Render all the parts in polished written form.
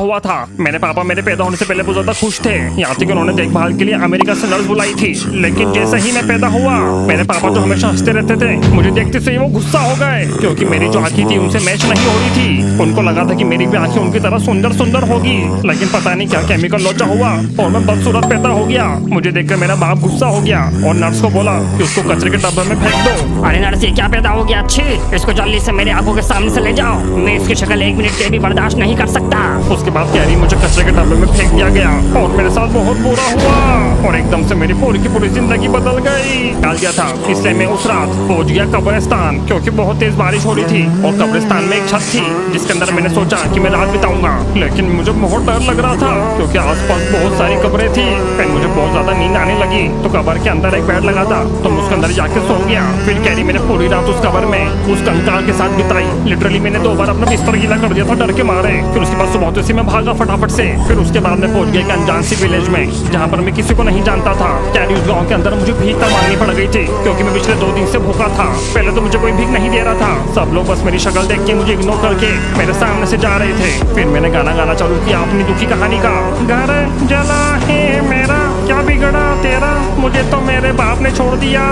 हुआ था। मेरे पापा मेरे पैदा होने से पहले बहुत ज्यादा खुश थे, यहाँ तक उन्होंने देखभाल के लिए अमेरिका से नर्स बुलाई थी। लेकिन जैसे ही मैं पैदा हुआ, मेरे पापा जो हमेशा हंसते रहते थे, मुझे देखते से वो गुस्सा हो गए, क्योंकि मेरी जो आंखें थी उनसे मैच नहीं हो रही थी। उनको लगा था कि मेरी भी आंखें उनकी तरह सुंदर सुंदर होगी, लेकिन पता नहीं क्या केमिकल लोचा हुआ और मैं बदसूरत पैदा हो गया। मुझे देखकर मेरा बाप गुस्सा हो गया और नर्स को बोला कि उसको कचरे के डब्बे में फेंक दो। अरे नर्स, ये क्या पैदा हो गया? अच्छी, इसको जल्दी से मेरे आंखों के सामने से ले जाओ। मैं इसकी शक्ल 1 मिनट के भी बर्दाश्त नहीं कर सकता। उसके बाद कैरी मुझे कचरे के डब्बे में फेंक दिया गया और मेरे साथ बहुत बुरा हुआ और एकदम से मेरी पूरी की पूरी जिंदगी बदल गई। डाल गया था, इसलिए मैं उस रात पहुंच गया कब्रिस्तान, क्योंकि बहुत तेज बारिश हो रही थी और कब्रिस्तान में एक छत थी जिसके अंदर मैंने सोचा कि मैं रात बिताऊंगा। लेकिन मुझे बहुत डर लग रहा था, क्योंकि आसपास बहुत सारी कब्रें थी। फिर मुझे बहुत ज्यादा नींद आने लगी, तो कब्र के अंदर एक बेड लगा था, तो मैं उसके अंदर जाके सो गया। फिर कैरी मैंने पूरी रात उस कब्र में उस कंकाल के साथ बिताई। लिटरली मैंने 2 बार अपना बिस्तर गीला कर दिया था डर के मारे। फिर उसके बाद सुबह होते से मैं भागा फटाफट से। फिर उसके बाद मैं पहुंच गया एक अनजान सी विलेज में, जहाँ पर मैं किसी को नहीं जानता था। कैरी उस गाँव के अंदर मुझे भीख मांगनी पड़ गई थी, क्योंकि मैं पिछले 2 दिन से भूखा था। पहले तो मुझे कोई भीख नहीं दे रहा था, सब लोग बस मेरी शक्ल देख के मुझे इग्नोर करके मेरे सामने से जा रहे थे। फिर मैंने गाना गाना चालू किया अपनी दुखी कहानी का। घर जला है मेरा, क्या बिगड़ा तेरा, मुझे तो मेरे बाप ने छोड़ दिया।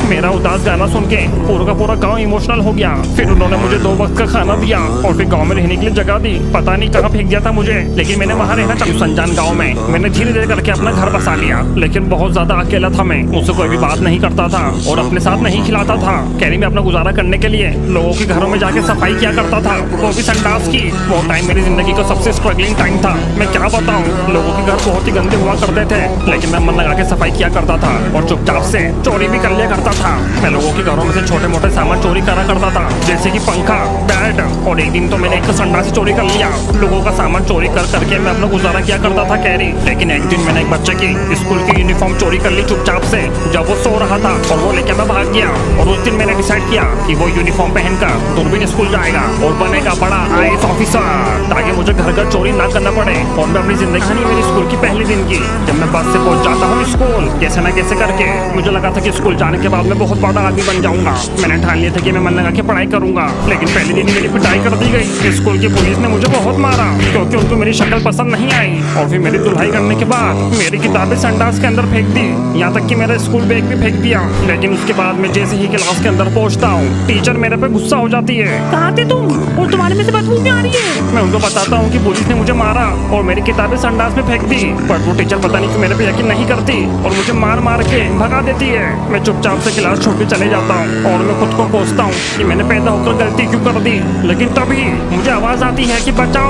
मेरा उदास गाना सुन के पूरा का पूरा गांव इमोशनल हो गया। फिर उन्होंने मुझे 2 वक्त का खाना दिया और फिर गांव में रहने के लिए जगह दी। पता नहीं कहाँ फेंक दिया था मुझे, लेकिन मैंने वहाँ रहना चाहूँ अनजान गाँव में। मैंने धीरे धीरे करके अपना घर बसा लिया, लेकिन बहुत ज्यादा अकेला था मैं। मुझसे कोई भी बात नहीं करता था और अपने साथ नहीं खिलाता था। कैरी में अपना गुजारा करने के लिए लोगों के घरों में जाके सफाई किया करता था, वो भी संडास की। वो टाइम मेरी जिंदगी का सबसे स्ट्रगलिंग टाइम था। मैं क्या बताऊँ, लोगों के घर बहुत ही गंदे हुआ करते थे, लेकिन मैं मन लगा के सफाई किया करता था और चुपचाप से चोरी भी कर लिया करता था। मैं लोगों के घरों में से छोटे मोटे सामान चोरी करा करता था, जैसे कि पंखा, बेड। और एक दिन तो मैंने एक संडास से चोरी कर लिया। लोगों का सामान चोरी कर करके मैं अपना गुजारा किया करता था कैरी। लेकिन एक दिन मैंने एक बच्चे की स्कूल की यूनिफॉर्म चोरी कर ली चुपचाप से, जब वो सो रहा था, और वो लेके मैं भाग गया। और उस दिन मैंने डिसाइड किया कि वो यूनिफॉर्म पहनकर दूरबीन स्कूल जाएगा और बनेगा बड़ा IAS ऑफिसर, ताकि मुझे घर घर चोरी ना करना पड़े। और मैं अपनी जिंदगी कहानी मेरी स्कूल की पहले दिन की, जब मैं बस से पहुंच जाता हूँ स्कूल कैसे ना कैसे करके, मुझे लगा था कि स्कूल जाने के बाद मैं बहुत बड़ा आदमी बन जाऊंगा। मैंने ठान लिया था कि मैं मन लगा के पढ़ाई करूंगा। लेकिन पहले दिन मेरी पिटाई कर दी गई। स्कूल की पुलिस ने मुझे बहुत मारा, क्योंकि उनको मेरी शक्ल पसंद नहीं आई। और फिर मेरी धुलाई करने के बाद मेरी किताबें संडास के अंदर फेंक दी, यहाँ तक कि मेरा स्कूल बैग भी फेंक दिया। लेकिन उसके बाद मैं जैसे ही क्लास के अंदर पहुंचता हूँ, टीचर मेरे पे गुस्सा हो जाती है। कहाँ थे तुम और तुम्हारे में से बदबू क्यों आ रही है? मैं उनको बताता हूँ कि पुलिस ने मुझे मारा और मेरी किताबें संडास में फेंक दी, पर वो टीचर पता नहीं क्यों मेरे पे यकीन नहीं करती और मुझे मार मार के भगा देती है। मैं चुपचाप से क्लास छोड़ के चले जाता हूँ और मैं खुद को कोसता हूँ कि मैंने पैदा होकर गलती क्यों कर दी। लेकिन तभी मुझे आवाज आती है कि बचाओ।